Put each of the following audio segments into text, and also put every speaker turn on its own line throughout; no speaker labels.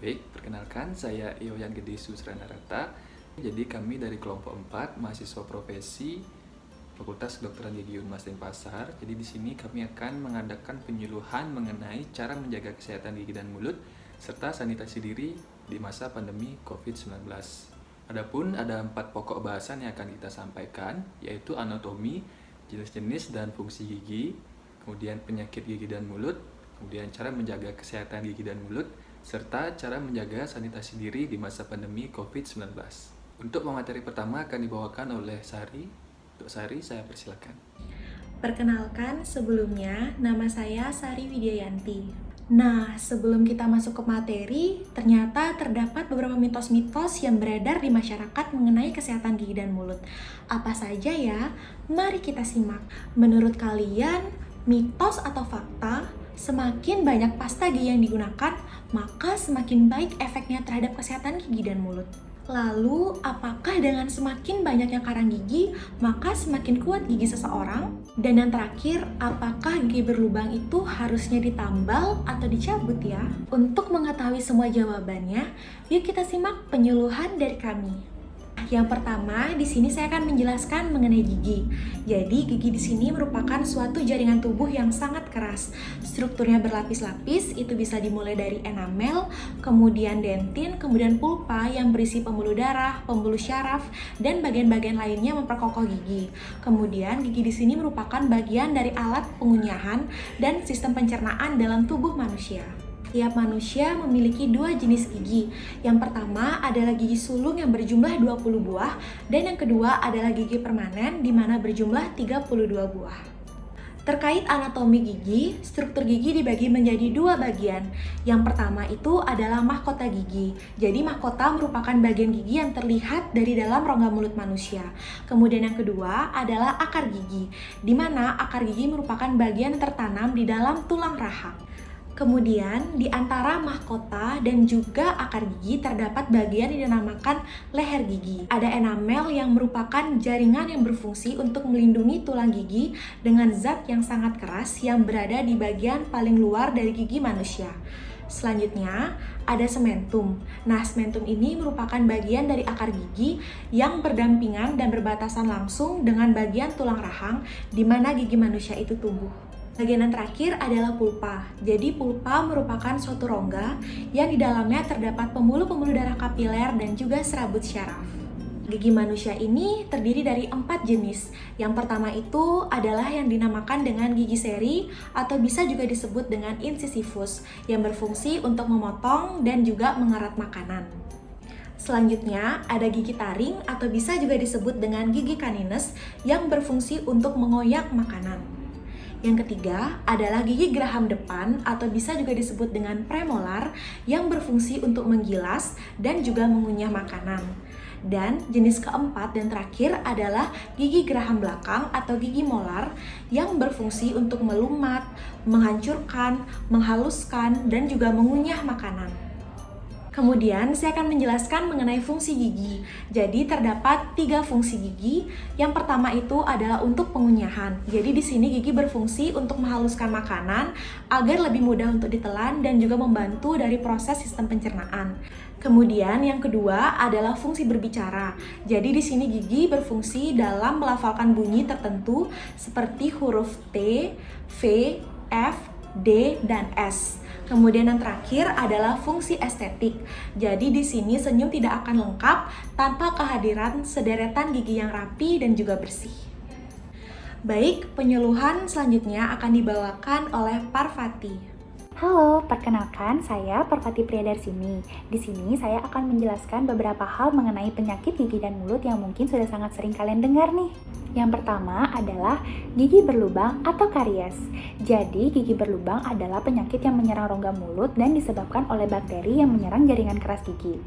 Baik, perkenalkan saya Yoyan Gede Susranarata. Jadi kami dari kelompok 4 mahasiswa profesi Fakultas Kedokteran Gigi Unmas Denpasar. Jadi di sini kami akan mengadakan penyuluhan mengenai cara menjaga kesehatan gigi dan mulut serta sanitasi diri di masa pandemi COVID-19. Adapun ada 4 pokok bahasan yang akan kita sampaikan, yaitu anatomi, jenis-jenis dan fungsi gigi, kemudian penyakit gigi dan mulut, kemudian cara menjaga kesehatan gigi dan mulut, serta cara menjaga sanitasi diri di masa pandemi COVID-19. Untuk materi pertama akan dibawakan oleh Sari. Untuk Sari, saya persilakan.
Perkenalkan, sebelumnya nama saya Sari Widyayanti. Nah, sebelum kita masuk ke materi, ternyata terdapat beberapa mitos-mitos yang beredar di masyarakat mengenai kesehatan gigi dan mulut. Apa saja ya? Mari kita simak. Menurut kalian, mitos atau fakta? Semakin banyak pasta gigi yang digunakan, maka semakin baik efeknya terhadap kesehatan gigi dan mulut. Lalu, apakah dengan semakin banyaknya karang gigi, maka semakin kuat gigi seseorang? Dan yang terakhir, apakah gigi berlubang itu harusnya ditambal atau dicabut ya? Untuk mengetahui semua jawabannya, yuk kita simak penyuluhan dari kami. Yang pertama, di sini saya akan menjelaskan mengenai gigi. Jadi, gigi di sini merupakan suatu jaringan tubuh yang sangat keras. Strukturnya berlapis-lapis, itu bisa dimulai dari enamel, kemudian dentin, kemudian pulpa yang berisi pembuluh darah, pembuluh syaraf, dan bagian-bagian lainnya memperkokoh gigi. Kemudian, gigi di sini merupakan bagian dari alat pengunyahan dan sistem pencernaan dalam tubuh manusia. Tiap manusia memiliki 2 jenis gigi. Yang pertama adalah gigi sulung yang berjumlah 20 buah, dan yang kedua adalah gigi permanen di mana berjumlah 32 buah. Terkait anatomi gigi, struktur gigi dibagi menjadi 2 bagian. Yang pertama itu adalah mahkota gigi. Jadi mahkota merupakan bagian gigi yang terlihat dari dalam rongga mulut manusia. Kemudian yang kedua adalah akar gigi, di mana akar gigi merupakan bagian tertanam di dalam tulang rahang. Kemudian, di antara mahkota dan juga akar gigi terdapat bagian yang dinamakan leher gigi. Ada enamel yang merupakan jaringan yang berfungsi untuk melindungi tulang gigi dengan zat yang sangat keras yang berada di bagian paling luar dari gigi manusia. Selanjutnya, ada sementum. Nah, sementum ini merupakan bagian dari akar gigi yang berdampingan dan berbatasan langsung dengan bagian tulang rahang di mana gigi manusia itu tumbuh. Bagian yang terakhir adalah pulpa. Jadi pulpa merupakan suatu rongga yang di dalamnya terdapat pembuluh-pembuluh darah kapiler dan juga serabut syaraf. Gigi manusia ini terdiri dari 4 jenis. Yang pertama itu adalah yang dinamakan dengan gigi seri atau bisa juga disebut dengan incisivus yang berfungsi untuk memotong dan juga mengerat makanan. Selanjutnya, ada gigi taring atau bisa juga disebut dengan gigi canines yang berfungsi untuk mengoyak makanan. Yang ketiga adalah gigi geraham depan atau bisa juga disebut dengan premolar yang berfungsi untuk menggilas dan juga mengunyah makanan. Dan jenis keempat dan terakhir adalah gigi geraham belakang atau gigi molar yang berfungsi untuk melumat, menghancurkan, menghaluskan, dan juga mengunyah makanan. Kemudian, saya akan menjelaskan mengenai fungsi gigi. Jadi, terdapat 3 fungsi gigi. Yang pertama itu adalah untuk pengunyahan. Jadi, di sini gigi berfungsi untuk menghaluskan makanan agar lebih mudah untuk ditelan dan juga membantu dari proses sistem pencernaan. Kemudian, yang kedua adalah fungsi berbicara. Jadi, di sini gigi berfungsi dalam melafalkan bunyi tertentu seperti huruf T, V, F, D, dan S. Kemudian yang terakhir adalah fungsi estetik. Jadi di sini senyum tidak akan lengkap tanpa kehadiran sederetan gigi yang rapi dan juga bersih. Baik, penyuluhan selanjutnya akan dibawakan oleh Parvati.
Halo, perkenalkan saya Parvati Priyadarshini. Di sini saya akan menjelaskan beberapa hal mengenai penyakit gigi dan mulut yang mungkin sudah sangat sering kalian dengar nih. Yang pertama adalah gigi berlubang atau karies. Jadi, gigi berlubang adalah penyakit yang menyerang rongga mulut dan disebabkan oleh bakteri yang menyerang jaringan keras gigi.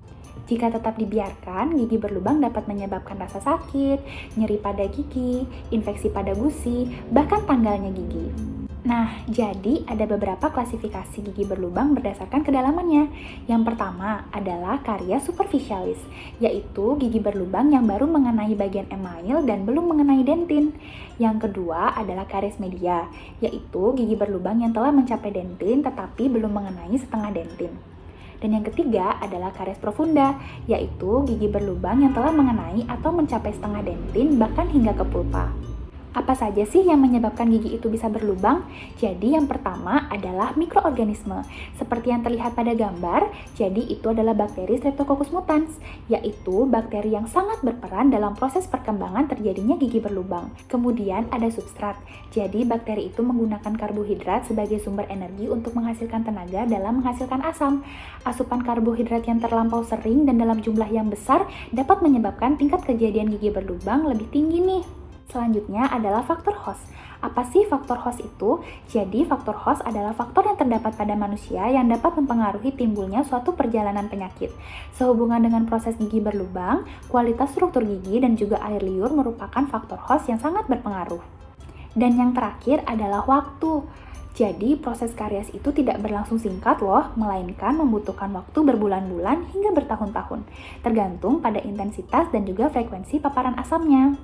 Jika tetap dibiarkan, gigi berlubang dapat menyebabkan rasa sakit, nyeri pada gigi, infeksi pada gusi, bahkan tanggalnya gigi. Nah, jadi ada beberapa klasifikasi gigi berlubang berdasarkan kedalamannya. Yang pertama adalah karies superficialis, yaitu gigi berlubang yang baru mengenai bagian email dan belum mengenai dentin. Yang kedua adalah karies media, yaitu gigi berlubang yang telah mencapai dentin tetapi belum mengenai setengah dentin. Dan yang ketiga adalah karies profunda, yaitu gigi berlubang yang telah mengenai atau mencapai setengah dentin bahkan hingga ke pulpa. Apa saja sih yang menyebabkan gigi itu bisa berlubang? Jadi yang pertama adalah mikroorganisme. Seperti yang terlihat pada gambar, jadi itu adalah bakteri Streptococcus mutans, yaitu bakteri yang sangat berperan dalam proses perkembangan terjadinya gigi berlubang. Kemudian ada substrat. Jadi bakteri itu menggunakan karbohidrat sebagai sumber energi untuk menghasilkan tenaga dalam menghasilkan asam. Asupan karbohidrat yang terlampau sering dan dalam jumlah yang besar dapat menyebabkan tingkat kejadian gigi berlubang lebih tinggi nih. Selanjutnya adalah faktor host. Apa sih faktor host itu? Jadi faktor host adalah faktor yang terdapat pada manusia yang dapat mempengaruhi timbulnya suatu perjalanan penyakit. Sehubungan dengan proses gigi berlubang, kualitas struktur gigi dan juga air liur merupakan faktor host yang sangat berpengaruh. Dan yang terakhir adalah waktu. Jadi proses karies itu tidak berlangsung singkat loh, melainkan membutuhkan waktu berbulan-bulan hingga bertahun-tahun, tergantung pada intensitas dan juga frekuensi paparan asamnya.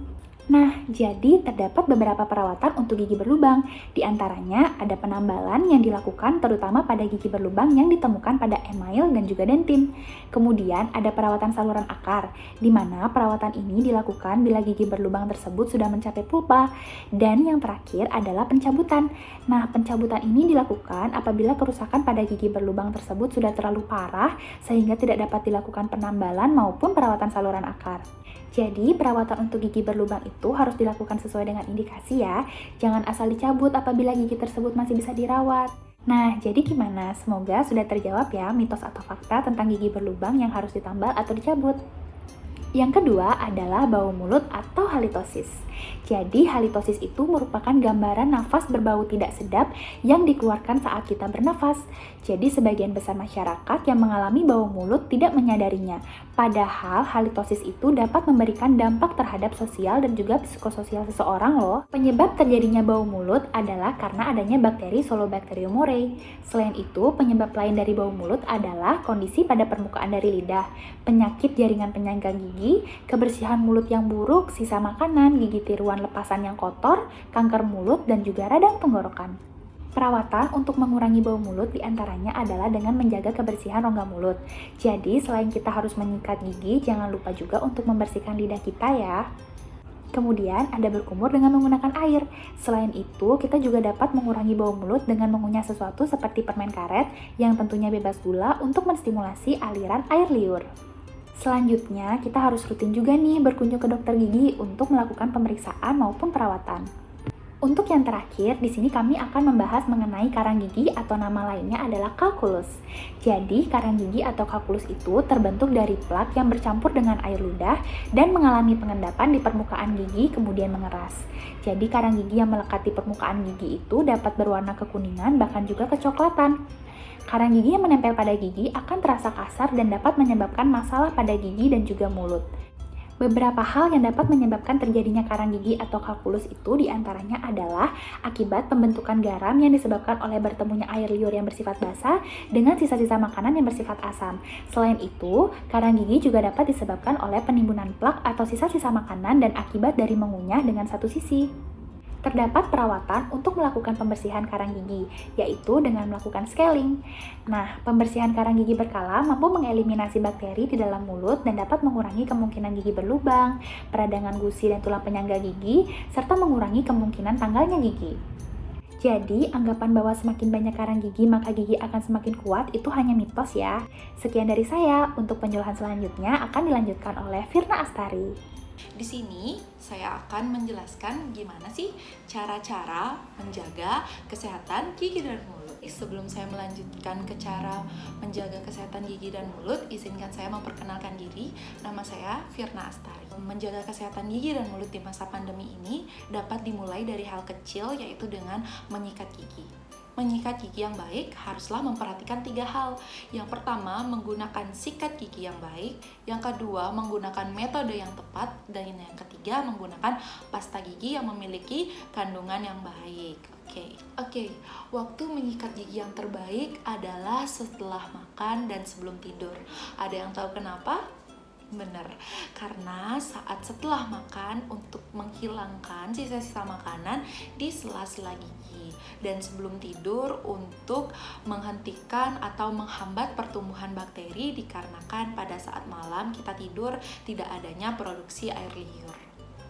Nah, jadi terdapat beberapa perawatan untuk gigi berlubang. Di antaranya ada penambalan yang dilakukan terutama pada gigi berlubang yang ditemukan pada email dan juga dentin. Kemudian ada perawatan saluran akar, di mana perawatan ini dilakukan bila gigi berlubang tersebut sudah mencapai pulpa. Dan yang terakhir adalah pencabutan. Nah, pencabutan ini dilakukan apabila kerusakan pada gigi berlubang tersebut sudah terlalu parah sehingga tidak dapat dilakukan penambalan maupun perawatan saluran akar. Jadi, perawatan untuk gigi berlubang itu harus dilakukan sesuai dengan indikasi ya. Jangan asal dicabut apabila gigi tersebut masih bisa dirawat. Nah, jadi gimana? Semoga sudah terjawab ya mitos atau fakta tentang gigi berlubang yang harus ditambal atau dicabut. Yang kedua adalah bau mulut atau halitosis. Jadi halitosis itu merupakan gambaran nafas berbau tidak sedap yang dikeluarkan saat kita bernafas. Jadi sebagian besar masyarakat yang mengalami bau mulut tidak menyadarinya. Padahal halitosis itu dapat memberikan dampak terhadap sosial dan juga psikososial seseorang loh. Penyebab terjadinya bau mulut adalah karena adanya bakteri Solobacterium morei. Selain itu, penyebab lain dari bau mulut adalah kondisi pada permukaan dari lidah, penyakit jaringan penyangga gigi, kebersihan mulut yang buruk, sisa makanan, gigi tiruan lepasan yang kotor, kanker mulut, dan juga radang tenggorokan. Perawatan untuk mengurangi bau mulut diantaranya adalah dengan menjaga kebersihan rongga mulut. Jadi, selain kita harus menyikat gigi, jangan lupa juga untuk membersihkan lidah kita ya. Kemudian, ada berkumur dengan menggunakan air. Selain itu, kita juga dapat mengurangi bau mulut dengan mengunyah sesuatu seperti permen karet yang tentunya bebas gula untuk menstimulasi aliran air liur. Selanjutnya, kita harus rutin juga nih berkunjung ke dokter gigi untuk melakukan pemeriksaan maupun perawatan. Untuk yang terakhir, di sini kami akan membahas mengenai karang gigi atau nama lainnya adalah kalkulus. Jadi, karang gigi atau kalkulus itu terbentuk dari plak yang bercampur dengan air ludah dan mengalami pengendapan di permukaan gigi kemudian mengeras. Jadi, karang gigi yang melekat di permukaan gigi itu dapat berwarna kekuningan bahkan juga kecoklatan. Karang gigi yang menempel pada gigi akan terasa kasar dan dapat menyebabkan masalah pada gigi dan juga mulut. Beberapa hal yang dapat menyebabkan terjadinya karang gigi atau kalkulus itu diantaranya adalah akibat pembentukan garam yang disebabkan oleh bertemunya air liur yang bersifat basah dengan sisa-sisa makanan yang bersifat asam. Selain itu, karang gigi juga dapat disebabkan oleh penimbunan plak atau sisa-sisa makanan dan akibat dari mengunyah dengan satu sisi. Terdapat perawatan untuk melakukan pembersihan karang gigi, yaitu dengan melakukan scaling. Nah, pembersihan karang gigi berkala mampu mengeliminasi bakteri di dalam mulut dan dapat mengurangi kemungkinan gigi berlubang, peradangan gusi dan tulang penyangga gigi, serta mengurangi kemungkinan tanggalnya gigi. Jadi, anggapan bahwa semakin banyak karang gigi maka gigi akan semakin kuat itu hanya mitos ya. Sekian dari saya, untuk penjelasan selanjutnya akan dilanjutkan oleh Firna Astari.
Di sini saya akan menjelaskan gimana sih cara-cara menjaga kesehatan gigi dan mulut. Sebelum saya melanjutkan ke cara menjaga kesehatan gigi dan mulut, izinkan saya memperkenalkan diri. Nama saya Firna Astari. Menjaga kesehatan gigi dan mulut di masa pandemi ini dapat dimulai dari hal kecil, yaitu dengan menyikat gigi. Menyikat gigi yang baik haruslah memperhatikan 3 hal. Yang pertama, menggunakan sikat gigi yang baik. Yang kedua, menggunakan metode yang tepat. Dan yang ketiga, menggunakan pasta gigi yang memiliki kandungan yang baik. Oke. Waktu menyikat gigi yang terbaik adalah setelah makan dan sebelum tidur. Ada yang tahu kenapa? Bener, karena setelah makan untuk menghilangkan sisa-sisa makanan di sela-sela gigi, dan sebelum tidur untuk menghentikan atau menghambat pertumbuhan bakteri dikarenakan pada saat malam kita tidur tidak adanya produksi air liur.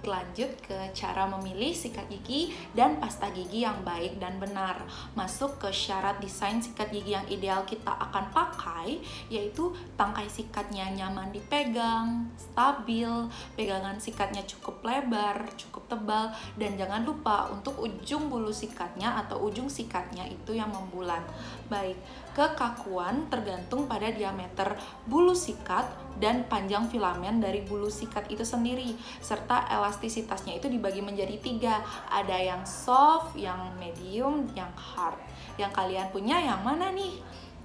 Lanjut ke cara memilih sikat gigi dan pasta gigi yang baik dan benar. Masuk ke syarat desain sikat gigi yang ideal kita akan pakai, yaitu tangkai sikatnya nyaman dipegang, stabil, pegangan sikatnya cukup lebar, cukup tebal, dan jangan lupa untuk ujung bulu sikatnya atau ujung sikatnya itu yang membulat. Baik, kekakuan tergantung pada diameter bulu sikat dan panjang filamen dari bulu sikat itu sendiri, serta elastisitasnya itu dibagi menjadi 3. Ada yang soft, yang medium, yang hard. Yang kalian punya yang mana nih?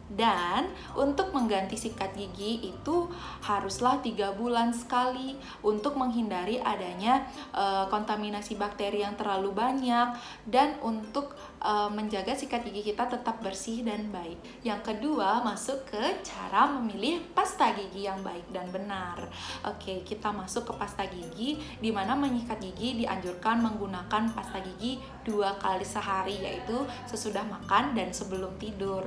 Dan untuk mengganti sikat gigi itu haruslah 3 bulan sekali untuk menghindari adanya kontaminasi bakteri yang terlalu banyak, dan untuk menjaga sikat gigi kita tetap bersih dan baik. Yang kedua, masuk ke cara memilih pasta gigi yang baik dan benar. Oke, kita masuk ke pasta gigi, di mana menyikat gigi dianjurkan menggunakan pasta gigi 2 kali sehari, yaitu sesudah makan dan sebelum tidur.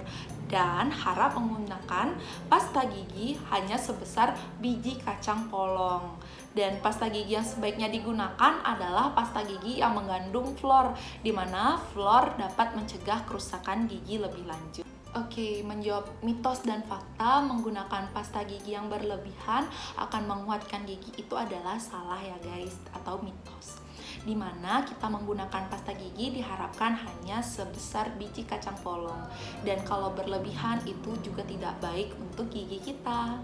Dan harap menggunakan pasta gigi hanya sebesar biji kacang polong. Dan pasta gigi yang sebaiknya digunakan adalah pasta gigi yang mengandung fluor, di mana fluor dapat mencegah kerusakan gigi lebih lanjut. Oke, menjawab mitos dan fakta menggunakan pasta gigi yang berlebihan akan menguatkan gigi itu adalah salah ya guys, atau mitos. Dimana kita menggunakan pasta gigi diharapkan hanya sebesar biji kacang polong, dan kalau berlebihan itu juga tidak baik untuk gigi kita.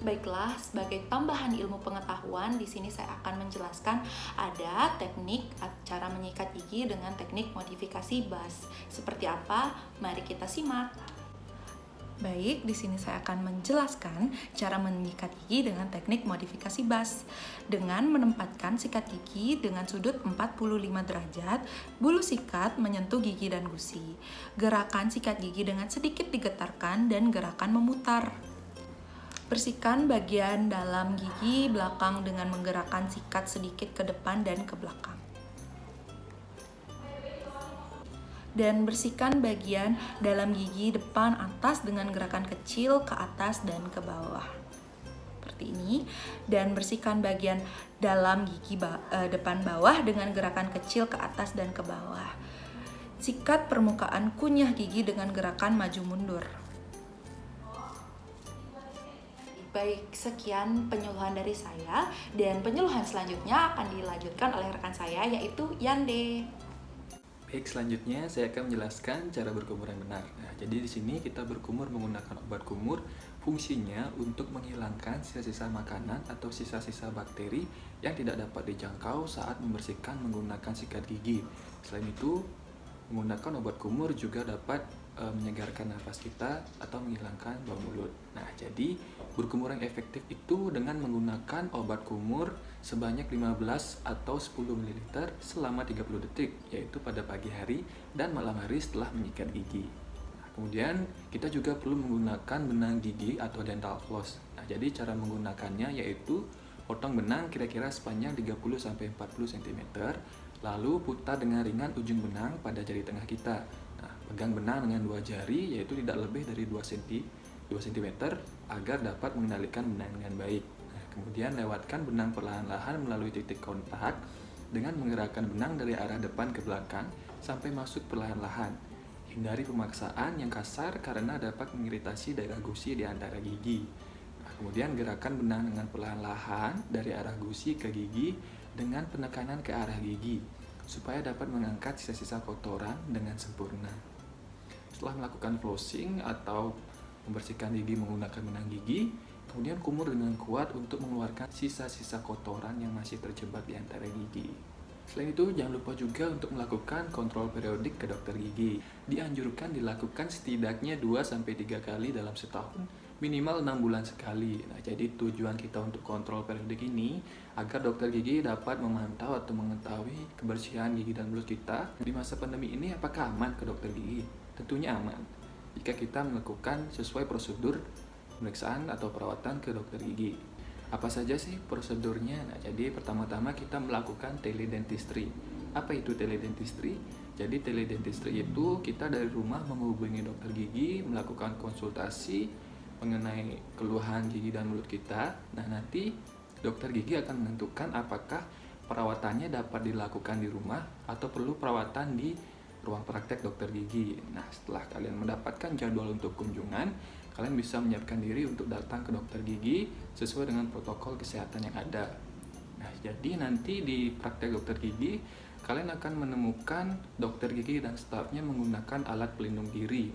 Baiklah, sebagai tambahan ilmu pengetahuan, di sini saya akan menjelaskan ada teknik cara menyikat gigi dengan teknik modifikasi bas. Seperti apa? Mari kita simak. Baik, di sini saya akan menjelaskan cara menyikat gigi dengan teknik modifikasi bas. Dengan menempatkan sikat gigi dengan sudut 45 derajat, bulu sikat menyentuh gigi dan gusi. Gerakan sikat gigi dengan sedikit digetarkan dan gerakan memutar. Bersihkan bagian dalam gigi belakang dengan menggerakkan sikat sedikit ke depan dan ke belakang. Dan bersihkan bagian dalam gigi depan atas dengan gerakan kecil ke atas dan ke bawah. Seperti ini. Dan bersihkan bagian dalam gigi depan bawah dengan gerakan kecil ke atas dan ke bawah. Sikat permukaan kunyah gigi dengan gerakan maju mundur. Baik, sekian penyuluhan dari saya, dan penyuluhan selanjutnya akan dilanjutkan oleh rekan saya, yaitu Yande.
Baik, selanjutnya saya akan menjelaskan cara berkumur yang benar. Nah, jadi di sini kita berkumur menggunakan obat kumur, fungsinya untuk menghilangkan sisa-sisa makanan atau sisa-sisa bakteri yang tidak dapat dijangkau saat membersihkan menggunakan sikat gigi. Selain itu, menggunakan obat kumur juga dapat menyegarkan nafas kita atau menghilangkan bau mulut. Nah, jadi berkumur yang efektif itu dengan menggunakan obat kumur sebanyak 15 atau 10 ml selama 30 detik, yaitu pada pagi hari dan malam hari setelah menyikat gigi. Nah, kemudian kita juga perlu menggunakan benang gigi atau dental floss. Nah, jadi cara menggunakannya yaitu potong benang kira-kira sepanjang 30-40 cm, lalu putar dengan ringan ujung benang pada jari tengah kita. Pegang benang dengan 2 jari, yaitu tidak lebih dari 2 cm agar dapat mengendalikan benang dengan baik. Nah, kemudian lewatkan benang perlahan-lahan melalui titik kontak dengan menggerakkan benang dari arah depan ke belakang sampai masuk perlahan-lahan. Hindari pemaksaan yang kasar karena dapat mengiritasi daerah gusi di antara gigi. Nah, kemudian gerakan benang dengan perlahan-lahan dari arah gusi ke gigi dengan penekanan ke arah gigi supaya dapat mengangkat sisa-sisa kotoran dengan sempurna. Setelah melakukan flossing atau membersihkan gigi menggunakan benang gigi, kemudian kumur dengan kuat untuk mengeluarkan sisa-sisa kotoran yang masih terjebak di antara gigi. Selain itu, jangan lupa juga untuk melakukan kontrol periodik ke dokter gigi. Dianjurkan dilakukan setidaknya 2-3 kali dalam setahun, minimal 6 bulan sekali. Nah, jadi tujuan kita untuk kontrol periodik ini agar dokter gigi dapat memantau atau mengetahui kebersihan gigi dan mulut kita. Di masa pandemi ini apakah aman ke dokter gigi? Tentunya aman jika kita melakukan sesuai prosedur pemeriksaan atau perawatan ke dokter gigi. Apa saja sih prosedurnya? Nah, jadi pertama-tama kita melakukan teledentistry. Apa itu teledentistry? Jadi teledentistry itu kita dari rumah menghubungi dokter gigi, melakukan konsultasi mengenai keluhan gigi dan mulut kita. Nah, nanti dokter gigi akan menentukan apakah perawatannya dapat dilakukan di rumah atau perlu perawatan di ruang praktek dokter gigi. Nah, setelah kalian mendapatkan jadwal untuk kunjungan, kalian bisa menyiapkan diri untuk datang ke dokter gigi sesuai dengan protokol kesehatan yang ada. Nah, jadi nanti di praktek dokter gigi, kalian akan menemukan dokter gigi dan stafnya menggunakan alat pelindung diri.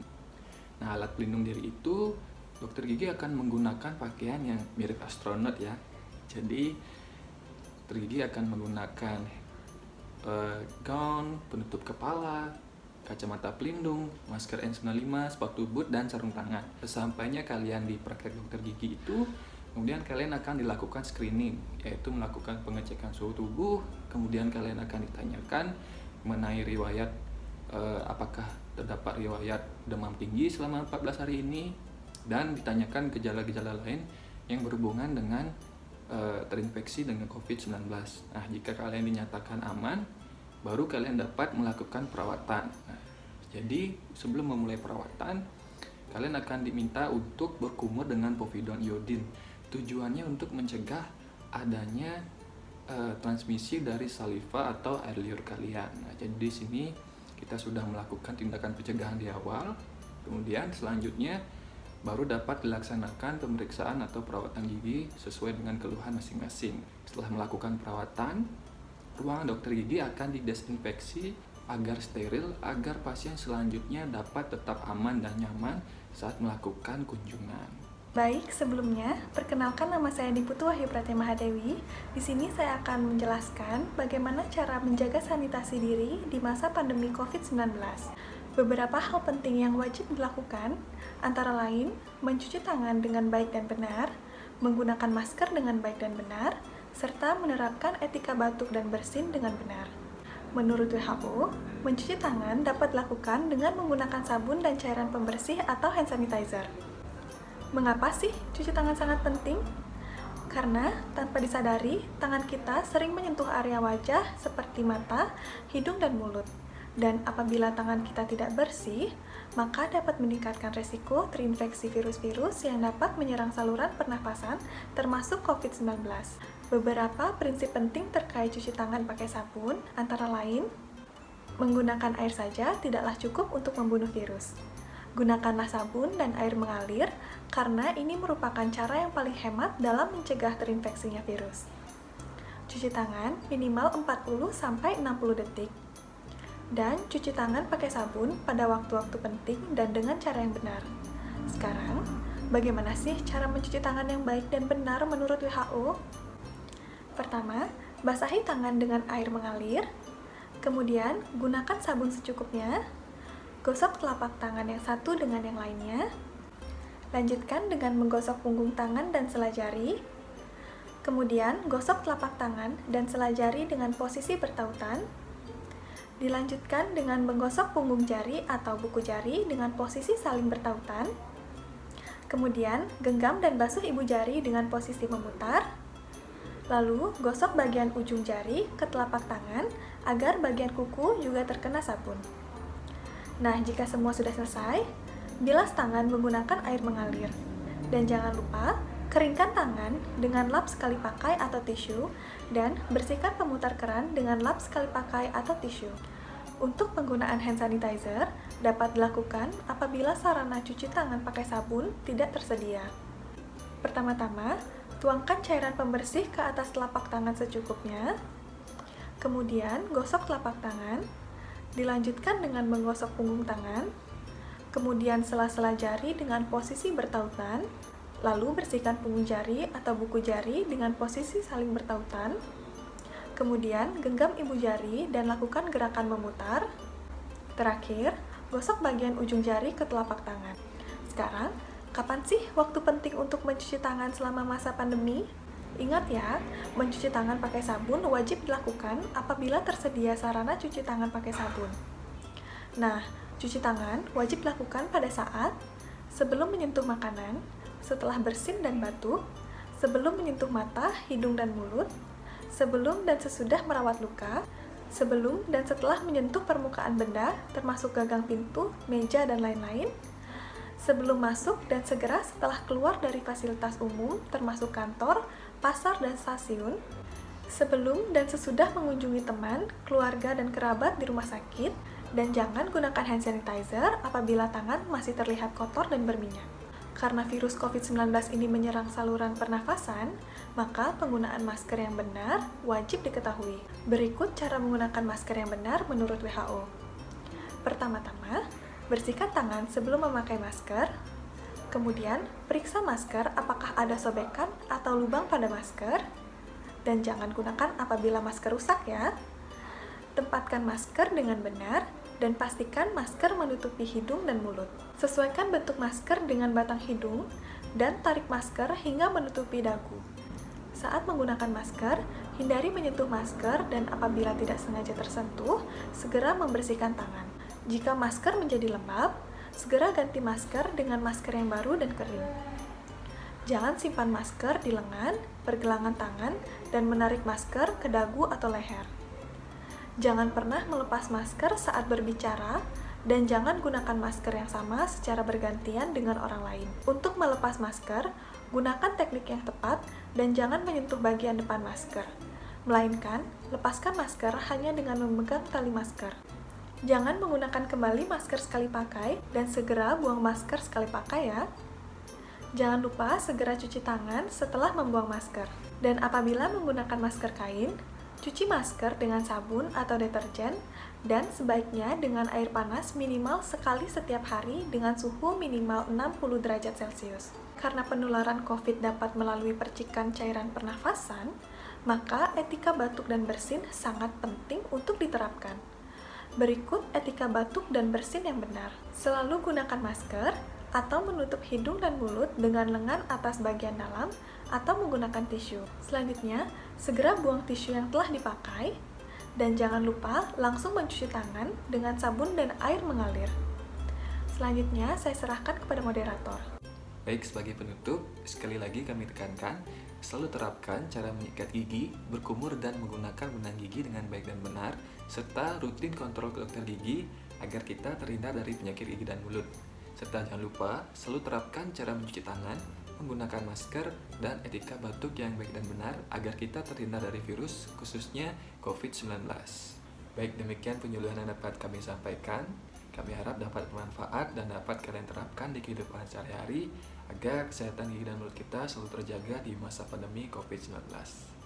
Nah, alat pelindung diri itu, dokter gigi akan menggunakan pakaian yang mirip astronot ya. Jadi, dokter gigi akan menggunakan gaun, penutup kepala, kacamata pelindung, masker N95, sepatu boot, dan sarung tangan. Sesampainya kalian di praktek dokter gigi itu, kemudian kalian akan dilakukan screening, yaitu melakukan pengecekan suhu tubuh, kemudian kalian akan ditanyakan mengenai riwayat apakah terdapat riwayat demam tinggi selama 14 hari ini, dan ditanyakan gejala-gejala lain yang berhubungan dengan terinfeksi dengan COVID-19. Nah, jika kalian dinyatakan aman, baru kalian dapat melakukan perawatan. Nah, jadi sebelum memulai perawatan, kalian akan diminta untuk berkumur dengan povidone iodin. Tujuannya untuk mencegah adanya transmisi dari saliva atau air liur kalian. Nah, jadi di sini kita sudah melakukan tindakan pencegahan di awal. Kemudian selanjutnya baru dapat dilaksanakan pemeriksaan atau perawatan gigi sesuai dengan keluhan masing-masing. Setelah melakukan perawatan, ruang dokter gigi akan didesinfeksi agar steril, agar pasien selanjutnya dapat tetap aman dan nyaman saat melakukan kunjungan.
Baik, sebelumnya, perkenalkan nama saya Diputu Wahyu Pratia Mahadewi. Di sini saya akan menjelaskan bagaimana cara menjaga sanitasi diri di masa pandemi COVID-19. Beberapa hal penting yang wajib dilakukan, antara lain, mencuci tangan dengan baik dan benar, menggunakan masker dengan baik dan benar, serta menerapkan etika batuk dan bersin dengan benar. Menurut WHO, mencuci tangan dapat dilakukan dengan menggunakan sabun dan cairan pembersih atau hand sanitizer. Mengapa sih cuci tangan sangat penting? Karena tanpa disadari, tangan kita sering menyentuh area wajah seperti mata, hidung, dan mulut. Dan apabila tangan kita tidak bersih, maka dapat meningkatkan resiko terinfeksi virus-virus yang dapat menyerang saluran pernafasan, termasuk COVID-19. Beberapa prinsip penting terkait cuci tangan pakai sabun, antara lain, menggunakan air saja tidaklah cukup untuk membunuh virus. Gunakanlah sabun dan air mengalir, karena ini merupakan cara yang paling hemat dalam mencegah terinfeksinya virus. Cuci tangan minimal 40-60 detik. Dan cuci tangan pakai sabun pada waktu-waktu penting dan dengan cara yang benar. Sekarang, bagaimana sih cara mencuci tangan yang baik dan benar menurut WHO? Pertama, basahi tangan dengan air mengalir. Kemudian, gunakan sabun secukupnya. Gosok telapak tangan yang satu dengan yang lainnya. Lanjutkan dengan menggosok punggung tangan dan sela jari. Kemudian, gosok telapak tangan dan sela jari dengan posisi bertautan. Dilanjutkan dengan menggosok punggung jari atau buku jari dengan posisi saling bertautan. Kemudian, genggam dan basuh ibu jari dengan posisi memutar. Lalu, gosok bagian ujung jari ke telapak tangan agar bagian kuku juga terkena sabun. Nah, jika semua sudah selesai, bilas tangan menggunakan air mengalir. Dan jangan lupa, keringkan tangan dengan lap sekali pakai atau tisu, dan bersihkan pemutar keran dengan lap sekali pakai atau tisu. Untuk penggunaan hand sanitizer dapat dilakukan apabila sarana cuci tangan pakai sabun tidak tersedia. Pertama-tama, tuangkan cairan pembersih ke atas telapak tangan secukupnya. Kemudian, gosok telapak tangan. Dilanjutkan dengan menggosok punggung tangan. Kemudian, sela-sela jari dengan posisi bertautan. Lalu bersihkan punggung jari atau buku jari dengan posisi saling bertautan. Kemudian genggam ibu jari dan lakukan gerakan memutar. Terakhir, gosok bagian ujung jari ke telapak tangan. Sekarang, kapan sih waktu penting untuk mencuci tangan selama masa pandemi? Ingat ya, mencuci tangan pakai sabun wajib dilakukan apabila tersedia sarana cuci tangan pakai sabun. Nah, cuci tangan wajib dilakukan pada saat sebelum menyentuh makanan, setelah bersin dan batuk, sebelum menyentuh mata, hidung, dan mulut, sebelum dan sesudah merawat luka, sebelum dan setelah menyentuh permukaan benda, termasuk gagang pintu, meja, dan lain-lain, sebelum masuk dan segera setelah keluar dari fasilitas umum, termasuk kantor, pasar, dan stasiun, sebelum dan sesudah mengunjungi teman, keluarga, dan kerabat di rumah sakit, dan jangan gunakan hand sanitizer apabila tangan masih terlihat kotor dan berminyak. Karena virus COVID-19 ini menyerang saluran pernafasan, maka penggunaan masker yang benar wajib diketahui. Berikut cara menggunakan masker yang benar menurut WHO. Pertama-tama, bersihkan tangan sebelum memakai masker. Kemudian, periksa masker apakah ada sobekan atau lubang pada masker. Dan jangan gunakan apabila masker rusak ya. Tempatkan masker dengan benar dan pastikan masker menutupi hidung dan mulut. Sesuaikan bentuk masker dengan batang hidung dan tarik masker hingga menutupi dagu. Saat menggunakan masker, hindari menyentuh masker dan apabila tidak sengaja tersentuh, segera membersihkan tangan. Jika masker menjadi lembab, segera ganti masker dengan masker yang baru dan kering. Jangan simpan masker di lengan, pergelangan tangan, dan menarik masker ke dagu atau leher. Jangan pernah melepas masker saat berbicara, dan jangan gunakan masker yang sama secara bergantian dengan orang lain. Untuk melepas masker, gunakan teknik yang tepat dan jangan menyentuh bagian depan masker. Melainkan, lepaskan masker hanya dengan memegang tali masker. Jangan menggunakan kembali masker sekali pakai dan segera buang masker sekali pakai ya. Jangan lupa segera cuci tangan setelah membuang masker. Dan apabila menggunakan masker kain, cuci masker dengan sabun atau deterjen dan sebaiknya dengan air panas minimal sekali setiap hari dengan suhu minimal 60 derajat Celcius. Karena penularan COVID dapat melalui percikan cairan pernafasan, maka etika batuk dan bersin sangat penting untuk diterapkan. Berikut etika batuk dan bersin yang benar. Selalu gunakan masker atau menutup hidung dan mulut dengan lengan atas bagian dalam atau menggunakan tisu. Selanjutnya, segera buang tisu yang telah dipakai dan jangan lupa langsung mencuci tangan dengan sabun dan air mengalir. Selanjutnya, saya serahkan kepada moderator.
Baik, sebagai penutup, sekali lagi kami tekankan, selalu terapkan cara menyikat gigi, berkumur dan menggunakan benang gigi dengan baik dan benar, serta rutin kontrol ke dokter gigi agar kita terhindar dari penyakit gigi dan mulut. Serta jangan lupa selalu terapkan cara mencuci tangan, menggunakan masker, dan etika batuk yang baik dan benar agar kita terhindar dari virus, khususnya COVID-19. Baik, demikian penyuluhan yang dapat kami sampaikan. Kami harap dapat bermanfaat dan dapat kalian terapkan di kehidupan sehari-hari agar kesehatan gigi dan mulut kita selalu terjaga di masa pandemi COVID-19.